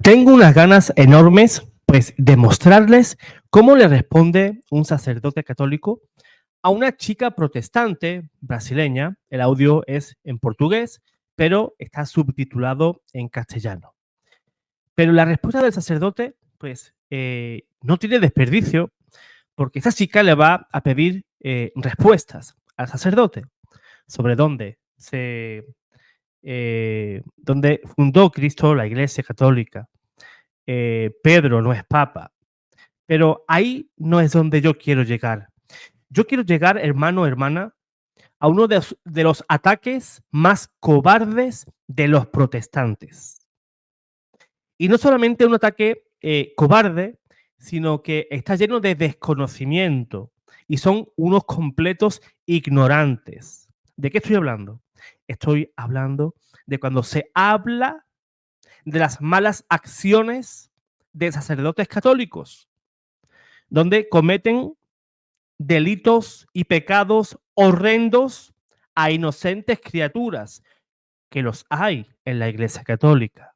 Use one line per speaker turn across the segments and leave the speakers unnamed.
Tengo unas ganas enormes, pues, de mostrarles cómo le responde un sacerdote católico a una chica protestante brasileña. El audio es en portugués, pero está subtitulado en castellano. Pero la respuesta del sacerdote, pues, no tiene desperdicio, porque esa chica le va a pedir respuestas al sacerdote sobre dónde fundó Cristo la Iglesia Católica. Pedro no es papa. Pero ahí no es donde yo quiero llegar. Yo quiero llegar, hermano, hermana, a uno de los ataques más cobardes de los protestantes. Y no solamente un ataque cobarde, sino que está lleno de desconocimiento y son unos completos ignorantes. ¿De qué estoy hablando? Estoy hablando de cuando se habla de las malas acciones de sacerdotes católicos, donde cometen delitos y pecados horrendos a inocentes criaturas, que los hay en la Iglesia Católica.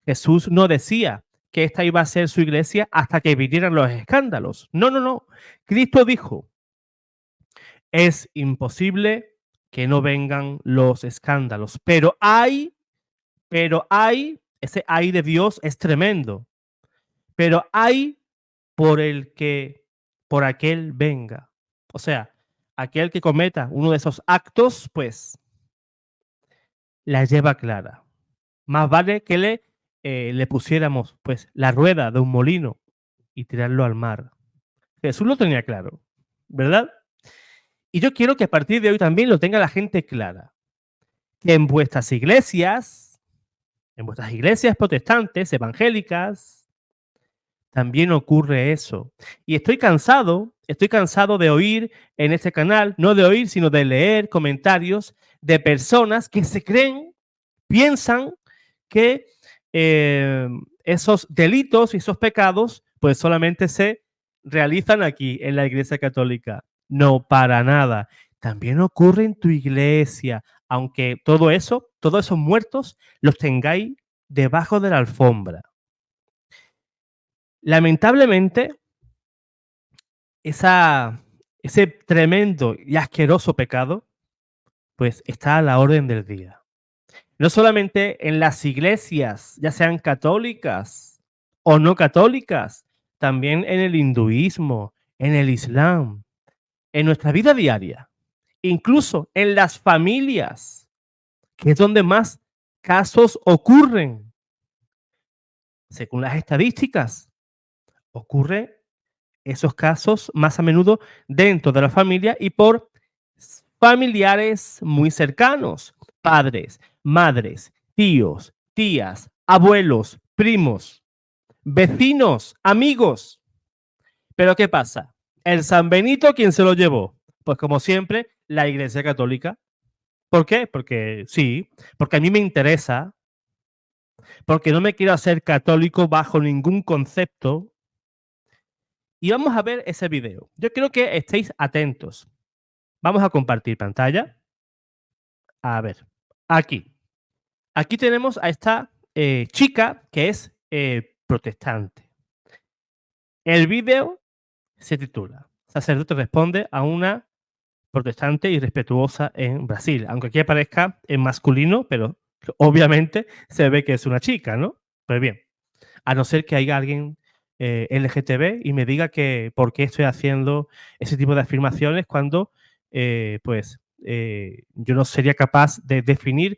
Jesús no decía que esta iba a ser su iglesia hasta que vinieran los escándalos. No, no, no. Cristo dijo, es imposible que no vengan los escándalos, pero ese hay de Dios es tremendo, pero hay por aquel venga. O sea, aquel que cometa uno de esos actos, pues, la lleva clara. Más vale que le pusiéramos, pues, la rueda de un molino y tirarlo al mar. Jesús lo tenía claro, ¿verdad? Y yo quiero que a partir de hoy también lo tenga la gente clara. Que en vuestras iglesias protestantes, evangélicas, también ocurre eso. Y estoy cansado de oír en este canal, no de oír, sino de leer comentarios de personas que piensan que esos delitos y esos pecados pues solamente se realizan aquí en la Iglesia Católica. No, para nada. También ocurre en tu iglesia, aunque todos esos muertos los tengáis debajo de la alfombra. Lamentablemente, ese tremendo y asqueroso pecado, pues está a la orden del día. No solamente en las iglesias, ya sean católicas o no católicas, también en el hinduismo, en el islam, en nuestra vida diaria, incluso en las familias, que es donde más casos ocurren. Según las estadísticas, ocurren esos casos más a menudo dentro de la familia y por familiares muy cercanos, padres, madres, tíos, tías, abuelos, primos, vecinos, amigos. Pero ¿qué pasa? El San Benito, ¿quién se lo llevó? Pues como siempre, la Iglesia Católica. ¿Por qué? Porque sí, porque a mí me interesa, porque no me quiero hacer católico bajo ningún concepto. Y vamos a ver ese video. Yo quiero que estéis atentos. Vamos a compartir pantalla. A ver, aquí. Aquí tenemos a esta chica que es protestante. El video se titula Sacerdote responde a una protestante irrespetuosa en Brasil. Aunque aquí aparezca en masculino, pero obviamente se ve que es una chica, ¿no? Pues bien, a no ser que haya alguien LGTB y me diga que por qué estoy haciendo ese tipo de afirmaciones cuando yo no sería capaz de definir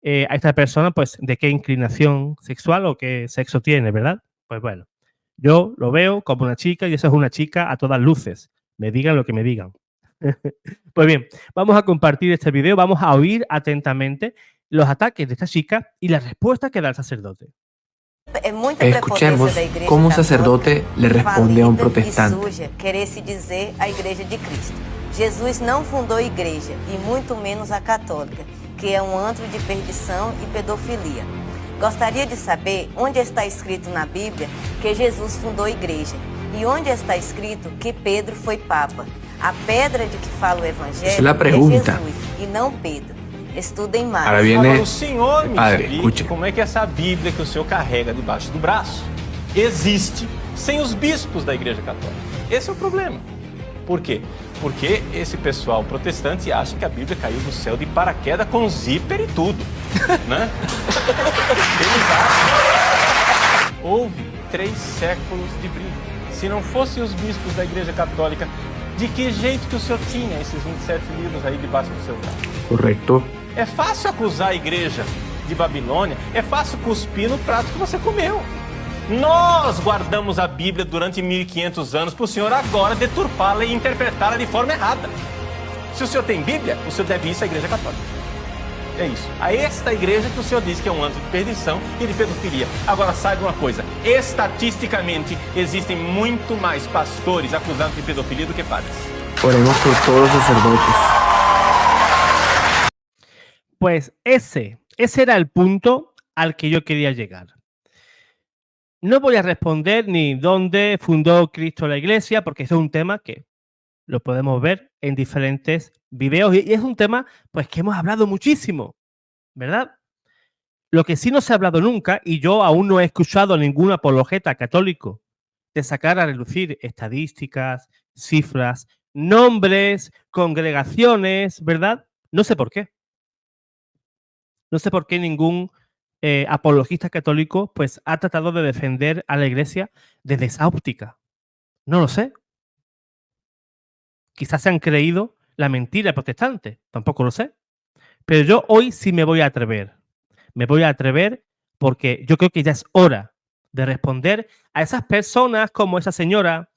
a esta persona pues de qué inclinación sexual o qué sexo tiene, ¿verdad? Pues bueno, yo lo veo como una chica y eso es una chica a todas luces. Me digan lo que me digan. Pues bien, vamos a compartir este video, vamos a oír atentamente los ataques de esta chica y la respuesta que da el sacerdote.
Escuchemos cómo un sacerdote le responde a un protestante.
Querer-se dizer a Igreja de Cristo. Jesus não fundou igreja, e muito menos a católica, que é antro de perdição e pedofilia. Gostaria de saber onde está escrito na Bíblia que Jesus fundou a igreja, e onde está escrito que Pedro foi papa. A pedra de que fala o Evangelho
es la pregunta.
Jesus, e não Pedro. Estudem mais.
Ahora viene
Agora, o senhor me
padre,
explique
escuche.
como é que essa Bíblia que o senhor carrega debaixo do braço existe sem os bispos da Igreja Católica. Esse é o problema. Por quê? Porque esse pessoal protestante acha que a Bíblia caiu do céu de paraquedas com zíper e tudo, né? Eles acham. Houve 3 séculos de briga. Se não fossem os bispos da Igreja Católica, de que jeito que o senhor tinha esses 27 livros aí debaixo do seu braço?
Correcto.
É fácil acusar a Igreja de Babilônia, é fácil cuspir no prato que você comeu. Nós guardamos a Bíblia durante 1500 anos para o senhor agora deturpá-la e interpretá-la de forma errada. Se o senhor tem Bíblia, o senhor deve isso à Igreja Católica. É isso. A esta igreja que o senhor diz que é um antro de perdição e de pedofilia. Agora, saiba uma coisa. Estatisticamente, existem muito mais pastores acusados de pedofilia do que padres.
Oremos por todos los sacerdotes.
Pues ese era el punto al que yo quería llegar. No voy a responder ni dónde fundó Cristo la iglesia, porque eso es un tema que lo podemos ver en diferentes videos y es un tema pues que hemos hablado muchísimo, ¿verdad? Lo que sí no se ha hablado nunca, y yo aún no he escuchado a ningún apologeta católico de sacar a relucir estadísticas, cifras, nombres, congregaciones, ¿verdad? No sé por qué. No sé por qué ningún apologista católico pues ha tratado de defender a la iglesia desde esa óptica. No lo sé. Quizás se han creído la mentira protestante, tampoco lo sé. Pero yo hoy sí me voy a atrever. Me voy a atrever porque yo creo que ya es hora de responder a esas personas como esa señora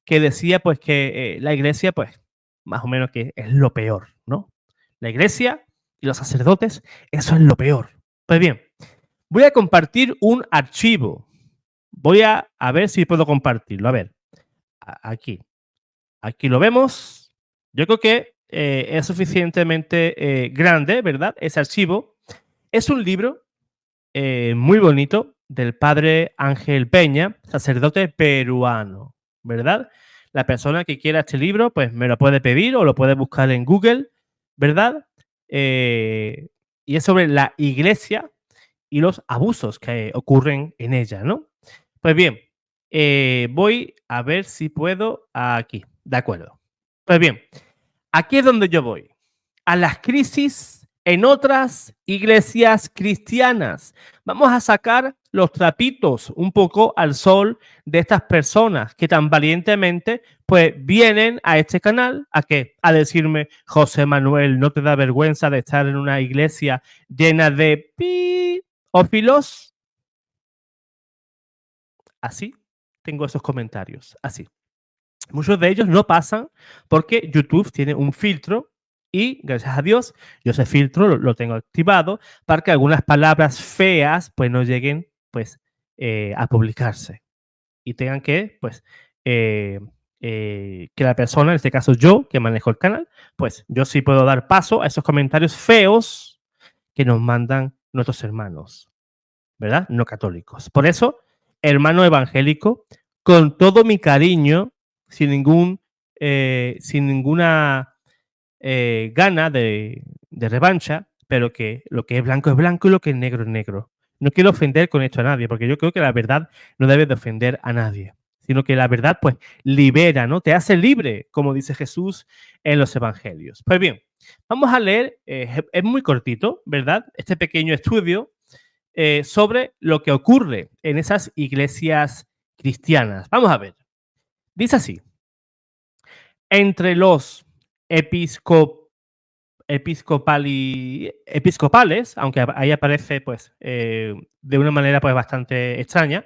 que decía pues que la iglesia pues más o menos que es lo peor, ¿no? La iglesia y los sacerdotes, eso es lo peor. Pues bien, voy a compartir un archivo. Voy a ver si puedo compartirlo. A ver, aquí. Aquí lo vemos. Yo creo que es suficientemente grande, ¿verdad? Ese archivo. Es un libro muy bonito del padre Ángel Peña, sacerdote peruano, ¿verdad? La persona que quiera este libro, pues me lo puede pedir o lo puede buscar en Google, ¿verdad? Y es sobre la iglesia y los abusos que ocurren en ella, ¿no? Pues bien, voy a ver si puedo aquí. De acuerdo. Pues bien, aquí es donde yo voy. A las crisis en otras iglesias cristianas. Vamos a sacar los trapitos un poco al sol de estas personas que tan valientemente pues vienen a este canal ¿a qué? A decirme, José Manuel, ¿no te da vergüenza de estar en una iglesia llena de pedófilos? Así tengo esos comentarios, así. Muchos de ellos no pasan porque YouTube tiene un filtro y, gracias a Dios, yo ese filtro lo tengo activado para que algunas palabras feas pues no lleguen pues a publicarse y tengan que pues que la persona, en este caso yo, que manejo el canal, pues yo sí puedo dar paso a esos comentarios feos que nos mandan nuestros hermanos, ¿verdad? No católicos. Por eso, hermano evangélico, con todo mi cariño, sin ninguna gana de revancha, pero que lo que es blanco y lo que es negro. No quiero ofender con esto a nadie, porque yo creo que la verdad no debe de ofender a nadie, sino que la verdad pues libera, ¿no? Te hace libre, como dice Jesús en los evangelios. Pues bien, vamos a leer, es muy cortito, ¿verdad? Este pequeño estudio sobre lo que ocurre en esas iglesias cristianas. Vamos a ver. Dice así: entre los episcopales, aunque ahí aparece pues de una manera pues bastante extraña,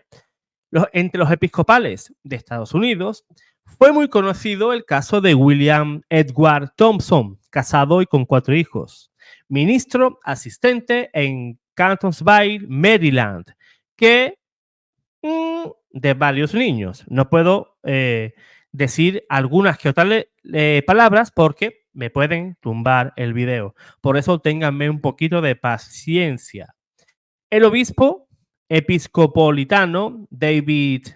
entre los episcopales de Estados Unidos fue muy conocido el caso de William Edward Thompson, casado y con 4 hijos, ministro asistente en Cantonsville, Maryland, que de varios niños. No puedo decir algunas que otras palabras porque me pueden tumbar el video. Por eso ténganme un poquito de paciencia. El obispo episcopolitano David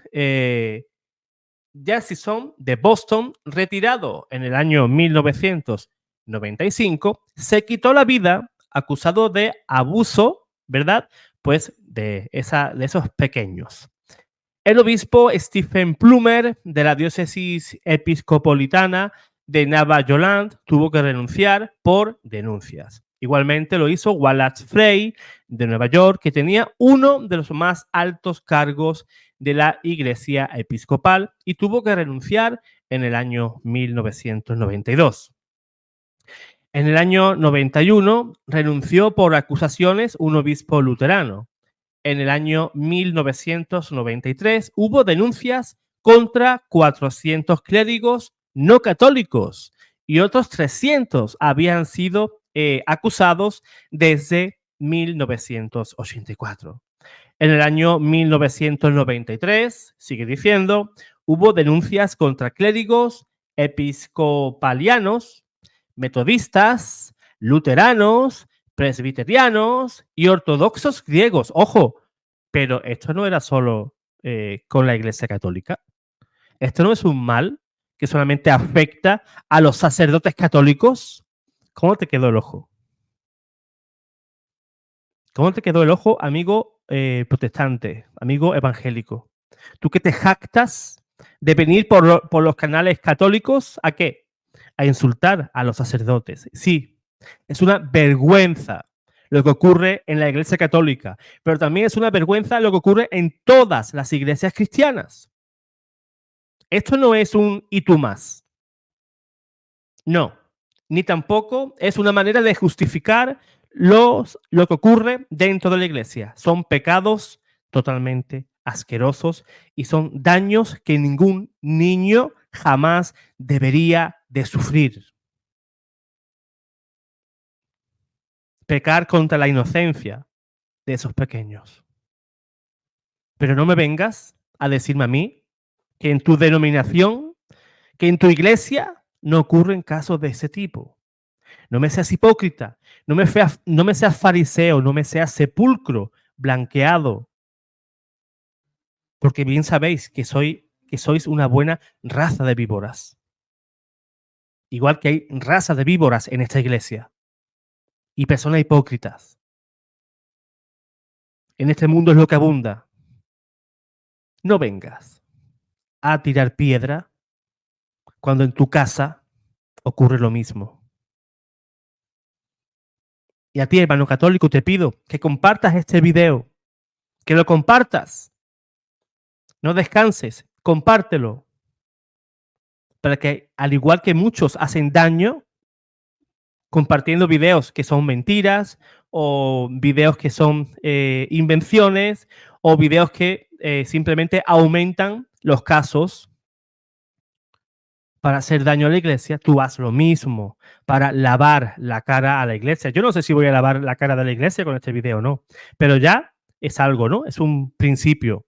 Jackson de Boston, retirado en el año 1995, se quitó la vida acusado de abuso, ¿verdad? Pues de esos pequeños. El obispo Stephen Plummer, de la diócesis episcopolitana de Nava-Yolande, tuvo que renunciar por denuncias. Igualmente lo hizo Wallace Frey, de Nueva York, que tenía uno de los más altos cargos de la Iglesia Episcopal y tuvo que renunciar en el año 1992. En el año 91 renunció por acusaciones un obispo luterano. En el año 1993 hubo denuncias contra 400 clérigos no católicos y otros 300 habían sido acusados desde 1984. En el año 1993, sigue diciendo, hubo denuncias contra clérigos episcopalianos, metodistas, luteranos, presbiterianos y ortodoxos griegos. Ojo, pero esto no era solo con la Iglesia Católica. Esto no es un mal que solamente afecta a los sacerdotes católicos. ¿Cómo te quedó el ojo? ¿Cómo te quedó el ojo, amigo protestante, amigo evangélico? Tú que te jactas de venir por los canales católicos, ¿a qué? A insultar a los sacerdotes. Sí, es una vergüenza lo que ocurre en la Iglesia Católica, pero también es una vergüenza lo que ocurre en todas las iglesias cristianas. Esto no es un y tú más. No, ni tampoco es una manera de justificar lo que ocurre dentro de la iglesia. Son pecados totalmente asquerosos y son daños que ningún niño jamás debería de sufrir. Pecar contra la inocencia de esos pequeños. Pero no me vengas a decirme a mí que en tu denominación, que en tu iglesia no ocurren casos de ese tipo. No me seas hipócrita, no me seas fariseo, no me seas sepulcro blanqueado. Porque bien sabéis que sois una buena raza de víboras. Igual que hay razas de víboras en esta iglesia. Y personas hipócritas. En este mundo es lo que abunda. No vengas a tirar piedra cuando en tu casa ocurre lo mismo. Y a ti, hermano católico, te pido que compartas este video, que lo compartas. No descanses, compártelo. Para que, al igual que muchos hacen daño compartiendo videos que son mentiras o videos que son invenciones o videos que simplemente aumentan los casos para hacer daño a la iglesia, tú haz lo mismo para lavar la cara a la iglesia. Yo no sé si voy a lavar la cara de la iglesia con este video o no, pero ya es algo, ¿no? Es un principio.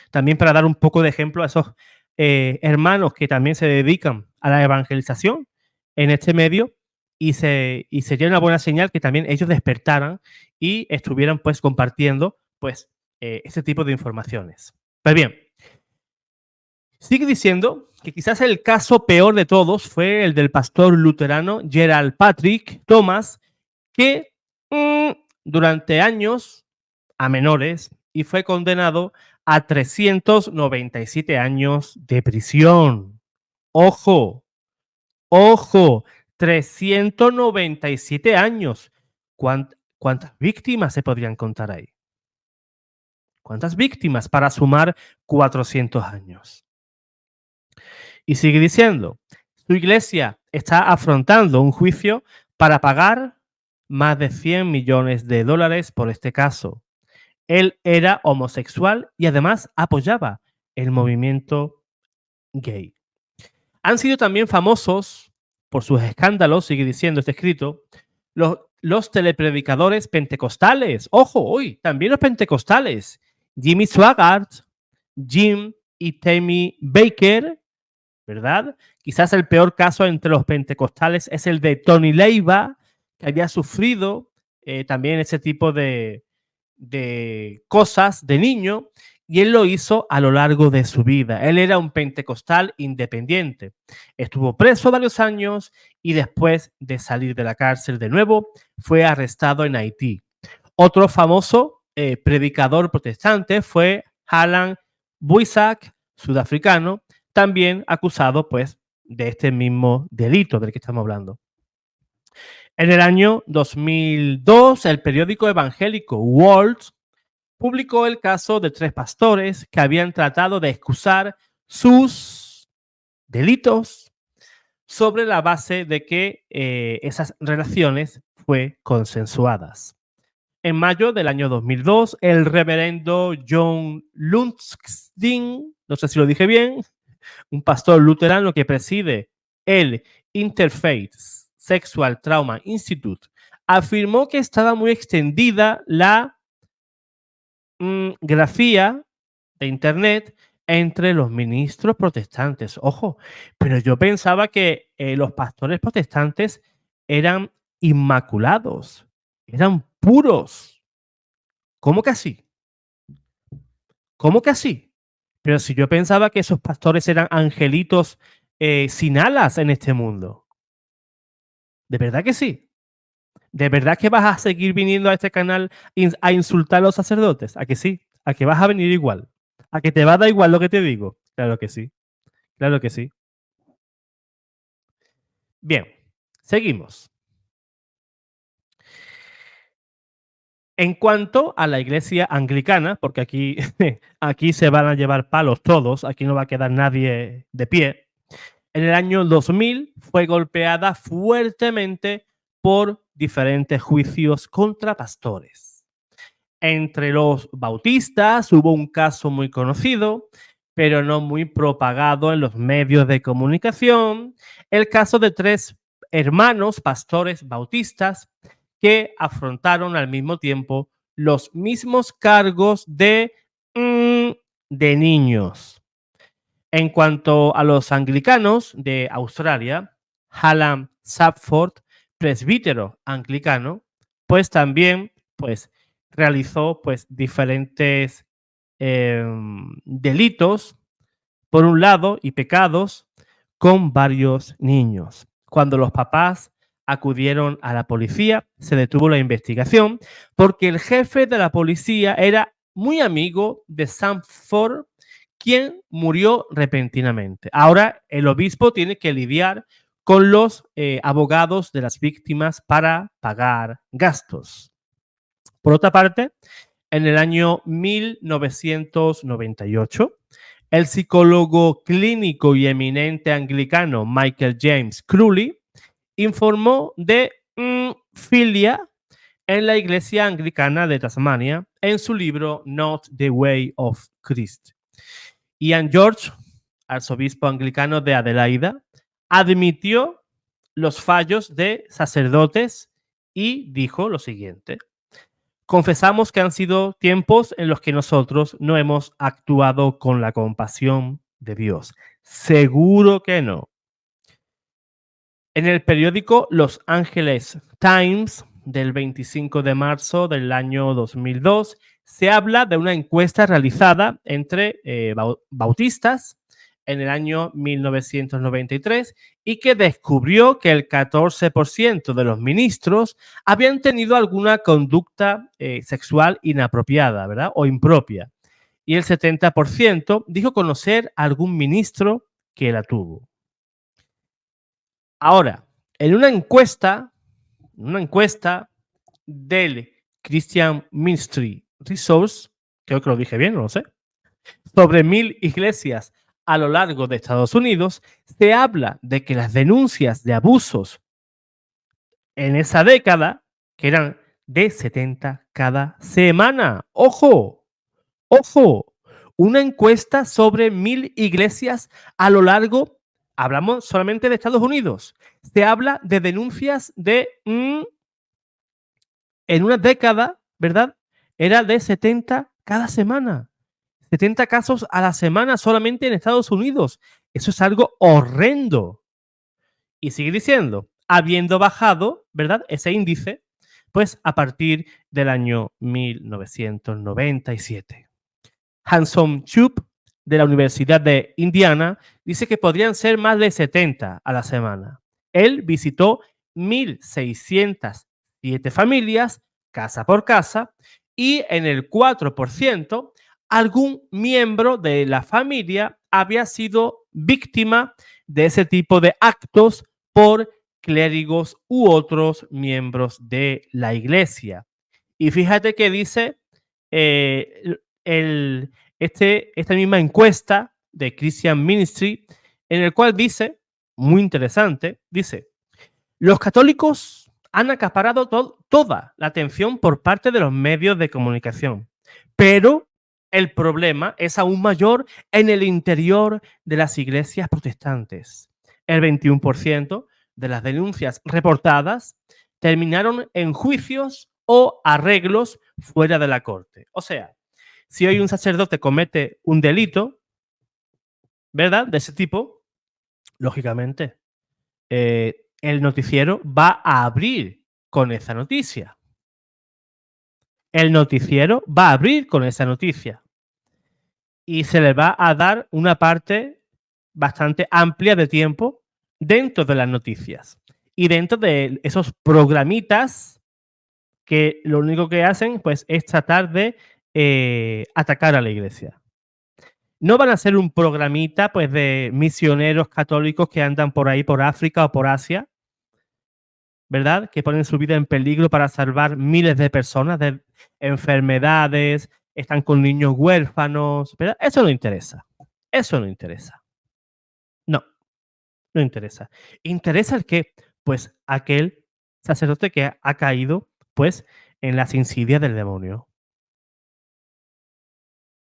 También para dar un poco de ejemplo a esos hermanos que también se dedican a la evangelización en este medio y sería una buena señal que también ellos despertaran y estuvieran pues compartiendo pues ese tipo de informaciones. Pues bien, sigue diciendo que quizás el caso peor de todos fue el del pastor luterano Gerald Patrick Thomas, que durante años a menores y fue condenado a 397 años de prisión. ¡Ojo! ¡Ojo! 397 años. ¿Cuántas víctimas se podrían contar ahí? ¿Cuántas víctimas para sumar 400 años? Y sigue diciendo, su iglesia está afrontando un juicio para pagar más de 100 millones de dólares por este caso. Él era homosexual y además apoyaba el movimiento gay. Han sido también famosos por sus escándalos, sigue diciendo este escrito, los telepredicadores pentecostales. Ojo, hoy también los pentecostales. Jimmy Swaggart, Jim y Tammy Baker, ¿verdad? Quizás el peor caso entre los pentecostales es el de Tony Leiva, que había sufrido también ese tipo de cosas de niño y él lo hizo a lo largo de su vida. Él era un pentecostal independiente. Estuvo preso varios años y después de salir de la cárcel de nuevo, fue arrestado en Haití. Otro famoso predicador protestante fue Alan Boesak, sudafricano, también acusado pues de este mismo delito del que estamos hablando. En el año 2002, el periódico evangélico World publicó el caso de 3 pastores que habían tratado de excusar sus delitos sobre la base de que esas relaciones fue consensuadas. En mayo del año 2002, el reverendo John Lundstein, no sé si lo dije bien, un pastor luterano que preside el Interfaith Sexual Trauma Institute, afirmó que estaba muy extendida la grafía de internet entre los ministros protestantes. Ojo, pero yo pensaba que los pastores protestantes eran inmaculados, eran puros. ¿Cómo que así? ¿Cómo que así? Pero si yo pensaba que esos pastores eran angelitos sin alas en este mundo. ¿De verdad que sí? ¿De verdad que vas a seguir viniendo a este canal a insultar a los sacerdotes? ¿A que sí? ¿A que vas a venir igual? ¿A que te va a dar igual lo que te digo? Claro que sí. Claro que sí. Bien, seguimos. En cuanto a la iglesia anglicana, porque aquí, aquí se van a llevar palos todos, aquí no va a quedar nadie de pie, en el año 2000 fue golpeada fuertemente por diferentes juicios contra pastores. Entre los bautistas hubo un caso muy conocido, pero no muy propagado en los medios de comunicación, el caso de 3 hermanos pastores bautistas que afrontaron al mismo tiempo los mismos cargos de niños. En cuanto a los anglicanos de Australia, Hallam Sapford, presbítero anglicano, pues también pues, realizó pues, diferentes delitos, por un lado, y pecados con varios niños. Cuando los papás acudieron a la policía, se detuvo la investigación porque el jefe de la policía era muy amigo de Sapford, quien murió repentinamente. Ahora el obispo tiene que lidiar con los abogados de las víctimas para pagar gastos. Por otra parte, en el año 1998, el psicólogo clínico y eminente anglicano Michael James Crowley informó de filia en la iglesia anglicana de Tasmania en su libro Not the Way of Christ. Ian George, arzobispo anglicano de Adelaida, admitió los fallos de sacerdotes y dijo lo siguiente: confesamos que han sido tiempos en los que nosotros no hemos actuado con la compasión de Dios. Seguro que no. En el periódico Los Angeles Times del 25 de marzo del año 2002 se habla de una encuesta realizada entre bautistas en el año 1993 y que descubrió que el 14% de los ministros habían tenido alguna conducta sexual inapropiada, ¿verdad? O impropia. Y el 70% dijo conocer a algún ministro que la tuvo. Ahora, en una encuesta del Christian Ministry Resource, creo que lo dije bien, no lo sé, sobre 1000 iglesias a lo largo de Estados Unidos, se habla de que las denuncias de abusos en esa década, que eran de 70 cada semana. ¡Ojo! ¡Ojo! Una encuesta sobre 1000 iglesias a lo largo, hablamos solamente de Estados Unidos, se habla de denuncias de, en una década, ¿verdad? Era de 70 cada semana. 70 casos a la semana solamente en Estados Unidos. Eso es algo horrendo. Y sigue diciendo, habiendo bajado, ¿verdad? Ese índice, pues a partir del año 1997. Hanson Chup, de la Universidad de Indiana, dice que podrían ser más de 70 a la semana. Él visitó 1.607 familias, casa por casa, y en el 4%, algún miembro de la familia había sido víctima de ese tipo de actos por clérigos u otros miembros de la iglesia. Y fíjate que dice esta misma encuesta de Christian Ministry, en el cual dice, muy interesante, dice, los católicos han acaparado toda la atención por parte de los medios de comunicación, pero el problema es aún mayor en el interior de las iglesias protestantes. El 21% de las denuncias reportadas terminaron en juicios o arreglos fuera de la corte. O sea, si hoy un sacerdote comete un delito, ¿verdad? De ese tipo, lógicamente, el noticiero va a abrir con esa noticia. El noticiero va a abrir con esa noticia. Y se le va a dar una parte bastante amplia de tiempo dentro de las noticias. Y dentro de esos programitas que lo único que hacen pues, es tratar de atacar a la iglesia. No van a ser un programita pues, de misioneros católicos que andan por ahí, por África o por Asia, ¿verdad? Que ponen su vida en peligro para salvar miles de personas de enfermedades, están con niños huérfanos, ¿verdad? Eso no interesa. Eso no interesa. No, no interesa. ¿Interesa el qué? Pues aquel sacerdote que ha caído pues en las insidias del demonio.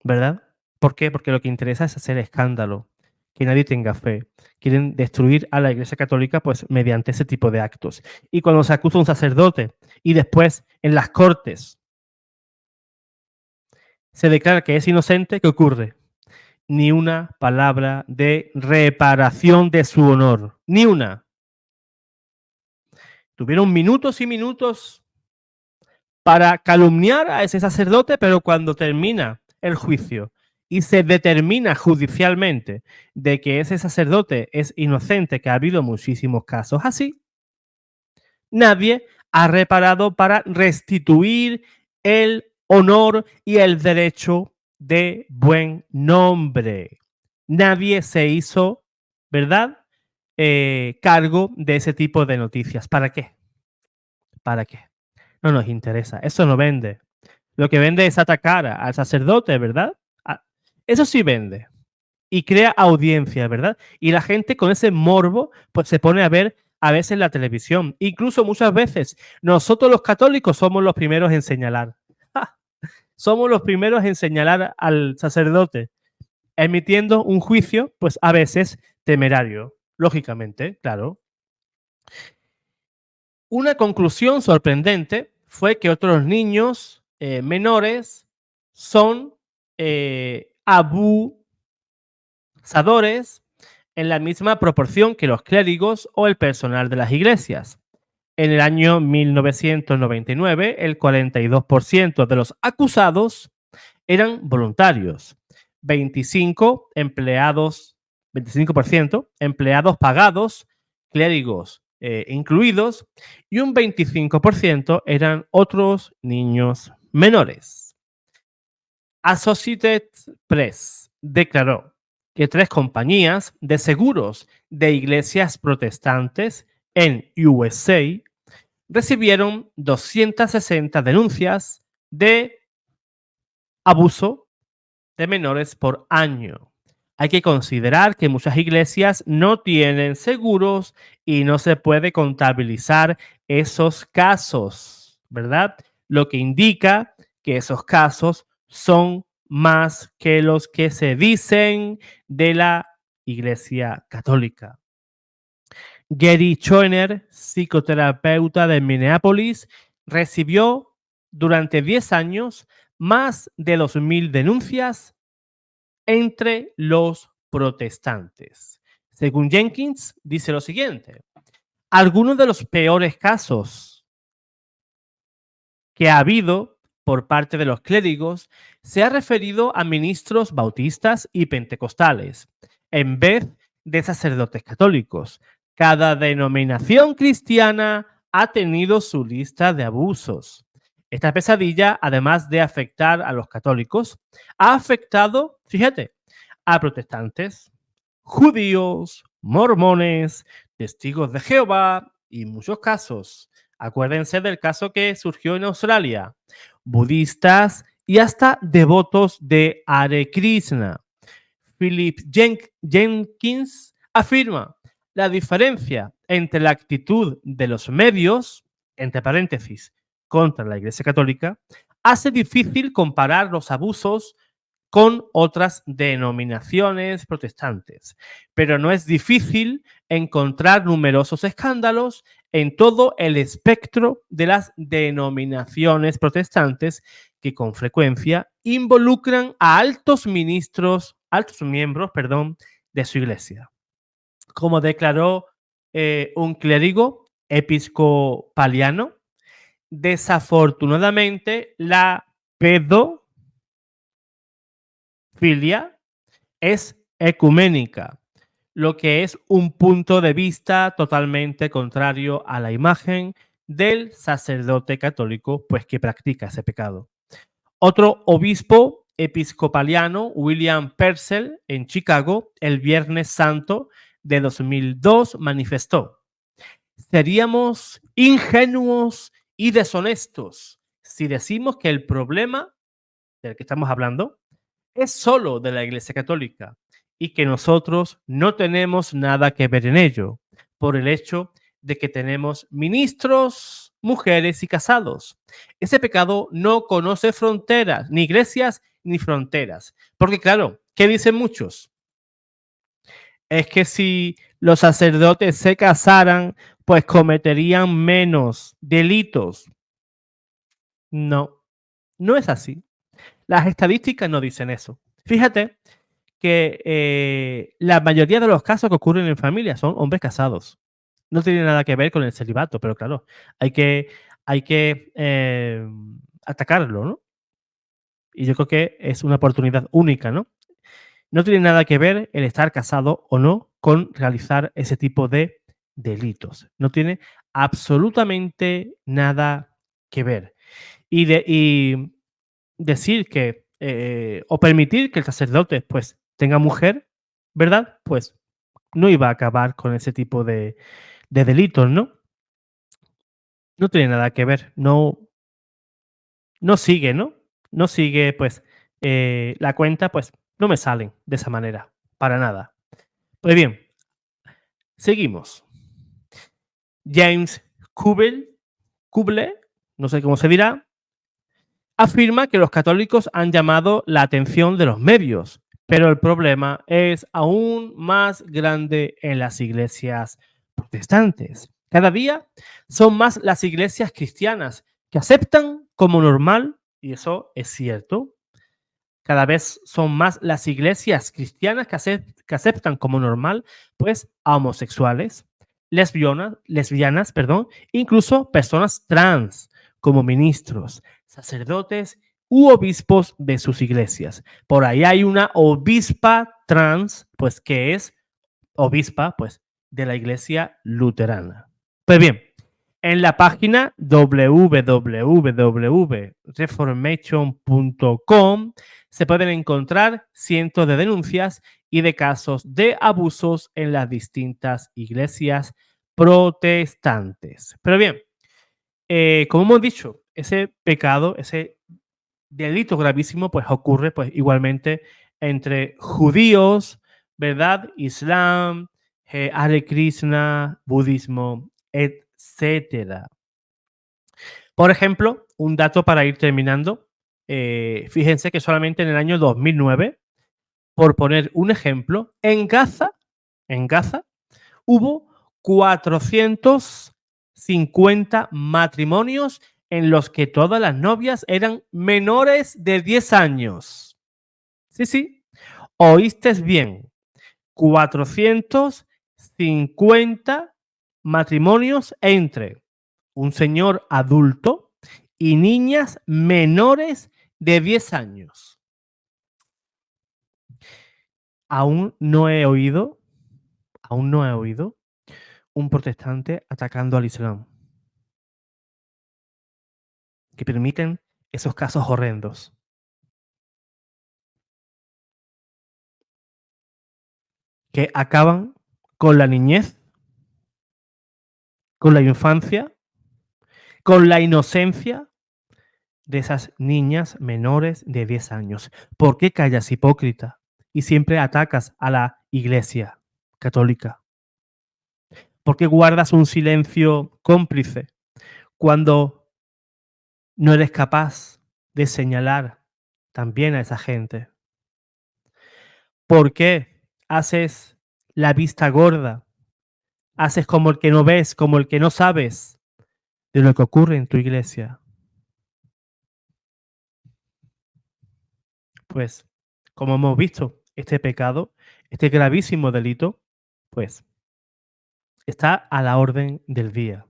¿Verdad? ¿Por qué? Porque lo que interesa es hacer escándalo, que nadie tenga fe. Quieren destruir a la Iglesia Católica pues mediante ese tipo de actos. Y cuando se acusa a un sacerdote y después en las cortes se declara que es inocente, ¿qué ocurre? Ni una palabra de reparación de su honor. Ni una. Tuvieron minutos y minutos para calumniar a ese sacerdote, pero cuando termina el juicio y se determina judicialmente de que ese sacerdote es inocente, que ha habido muchísimos casos así, nadie ha reparado para restituir el honor y el derecho de buen nombre. Nadie se hizo, ¿verdad?, cargo de ese tipo de noticias. ¿Para qué? ¿Para qué? No nos interesa. Eso no vende. Lo que vende es atacar al sacerdote, ¿verdad? Eso sí vende. Y crea audiencia, ¿verdad? Y la gente con ese morbo, pues se pone a ver a veces la televisión. Incluso muchas veces nosotros los católicos somos los primeros en señalar. ¡Ja! Somos los primeros en señalar al sacerdote, emitiendo un juicio, pues a veces temerario. Lógicamente, claro. Una conclusión sorprendente fue que otros niños menores son abusadores en la misma proporción que los clérigos o el personal de las iglesias. En el año 1999, el 42% de los acusados eran voluntarios, 25% empleados pagados, clérigos incluidos, y un 25% eran otros niños menores. Associated Press declaró que 3 compañías de seguros de iglesias protestantes en USA recibieron 260 denuncias de abuso de menores por año. Hay que considerar que muchas iglesias no tienen seguros y no se puede contabilizar esos casos, ¿verdad? Lo que indica que esos casos son más que los que se dicen de la Iglesia Católica. Gary Choiner, psicoterapeuta de Minneapolis, recibió durante 10 años más de 2.000 denuncias entre los protestantes. Según Jenkins, dice lo siguiente: algunos de los peores casos que ha habido por parte de los clérigos se ha referido a ministros bautistas y pentecostales, en vez de sacerdotes católicos. Cada denominación cristiana ha tenido su lista de abusos. Esta pesadilla, además de afectar a los católicos, ha afectado, fíjate, a protestantes, judíos, mormones, testigos de Jehová y muchos casos. Acuérdense del caso que surgió en Australia, budistas y hasta devotos de Hare Krishna. Philip Jenkins afirma la diferencia entre la actitud de los medios, entre paréntesis, contra la Iglesia Católica, hace difícil comparar los abusos con otras denominaciones protestantes, pero no es difícil encontrar numerosos escándalos en todo el espectro de las denominaciones protestantes que con frecuencia involucran a altos miembros, de su iglesia. Como declaró un clérigo episcopaliano, desafortunadamente la pedofilia es ecuménica, lo que es un punto de vista totalmente contrario a la imagen del sacerdote católico, pues que practica ese pecado. Otro obispo episcopaliano, William Purcell, en Chicago, el Viernes Santo de 2002, manifestó: seríamos ingenuos y deshonestos si decimos que el problema del que estamos hablando es solo de la Iglesia Católica y que nosotros no tenemos nada que ver en ello, por el hecho de que tenemos ministros, mujeres y casados. Ese pecado no conoce fronteras, ni iglesias ni fronteras. Porque claro, ¿qué dicen muchos? Es que si los sacerdotes se casaran, pues cometerían menos delitos. No, no es así. Las estadísticas no dicen eso. Fíjate que la mayoría de los casos que ocurren en familia son hombres casados. No tiene nada que ver con el celibato, pero claro, hay que atacarlo, ¿no? Y yo creo que es una oportunidad única, ¿no? No tiene nada que ver el estar casado o no con realizar ese tipo de delitos. No tiene absolutamente nada que ver. Y decir que, o permitir que el sacerdote pues tenga mujer, ¿verdad? Pues no iba a acabar con ese tipo de delitos, ¿no? No tiene nada que ver, no sigue, ¿no? No sigue, pues, la cuenta, pues, no me salen de esa manera, para nada. Pues bien, seguimos. James Kuble, no sé cómo se dirá, afirma que los católicos han llamado la atención de los medios, pero el problema es aún más grande en las iglesias protestantes. Cada día son más las iglesias cristianas que aceptan como normal, y eso es cierto, cada vez son más las iglesias cristianas que aceptan como normal, pues, a homosexuales, lesbianas, incluso personas trans como ministros, sacerdotes u obispos de sus iglesias. Por ahí hay una obispa trans, pues, que es obispa, pues, de la iglesia luterana. Pues bien, en la página www.reformation.com se pueden encontrar cientos de denuncias y de casos de abusos en las distintas iglesias protestantes. Pero bien, como hemos dicho, ese pecado, ese delito gravísimo, pues ocurre pues igualmente entre judíos, ¿verdad? Islam, Hare Krishna, budismo, etcétera. Por ejemplo, un dato para ir terminando. Fíjense que solamente en el año 2009, por poner un ejemplo, en Gaza hubo 450 matrimonios en los que todas las novias eran menores de 10 años. Sí, oíste bien. 450 matrimonios entre un señor adulto y niñas menores de 10 años. Aún no he oído un protestante atacando al Islam, que permiten esos casos horrendos. Que acaban con la niñez, con la infancia, con la inocencia de esas niñas menores de 10 años. ¿Por qué callas, hipócrita? Y siempre atacas a la Iglesia católica. ¿Por qué guardas un silencio cómplice cuando no eres capaz de señalar también a esa gente? ¿Por qué haces la vista gorda? Haces como el que no ves, como el que no sabes de lo que ocurre en tu iglesia. Pues, como hemos visto, este pecado, este gravísimo delito, pues, está a la orden del día.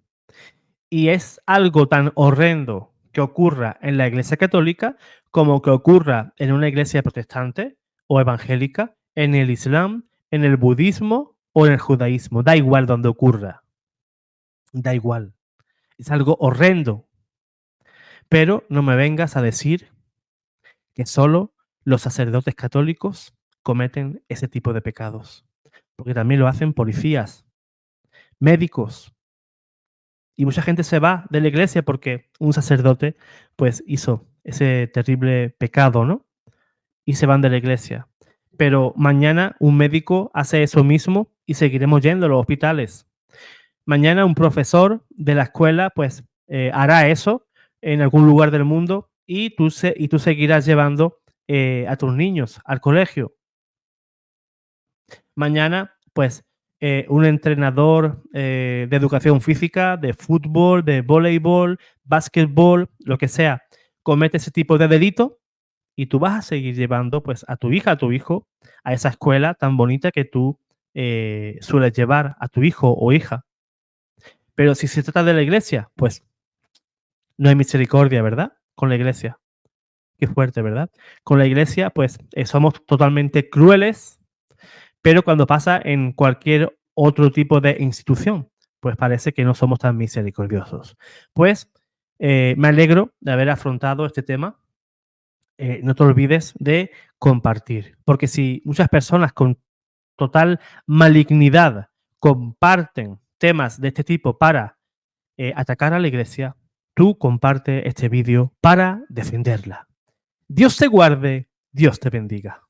Y es algo tan horrendo que ocurra en la Iglesia Católica como que ocurra en una iglesia protestante o evangélica, en el Islam, en el budismo o en el judaísmo. Da igual donde ocurra. Da igual. Es algo horrendo. Pero no me vengas a decir que solo los sacerdotes católicos cometen ese tipo de pecados. Porque también lo hacen policías, médicos. Y mucha gente se va de la iglesia porque un sacerdote pues hizo ese terrible pecado, ¿no? Y se van de la iglesia. Pero mañana un médico hace eso mismo y seguiremos yendo a los hospitales. Mañana un profesor de la escuela pues hará eso en algún lugar del mundo y tú seguirás llevando a tus niños al colegio. Mañana pues un entrenador de educación física, de fútbol, de voleibol, básquetbol, lo que sea, comete ese tipo de delito y tú vas a seguir llevando pues a tu hija, a tu hijo, a esa escuela tan bonita que tú sueles llevar a tu hijo o hija. Pero si se trata de la iglesia, pues no hay misericordia, ¿verdad? Con la iglesia. Qué fuerte, ¿verdad? Con la iglesia, pues somos totalmente crueles, pero cuando pasa en cualquier otro tipo de institución, pues parece que no somos tan misericordiosos. Pues me alegro de haber afrontado este tema. No te olvides de compartir, porque si muchas personas con total malignidad comparten temas de este tipo para atacar a la iglesia, tú comparte este vídeo para defenderla. Dios te guarde, Dios te bendiga.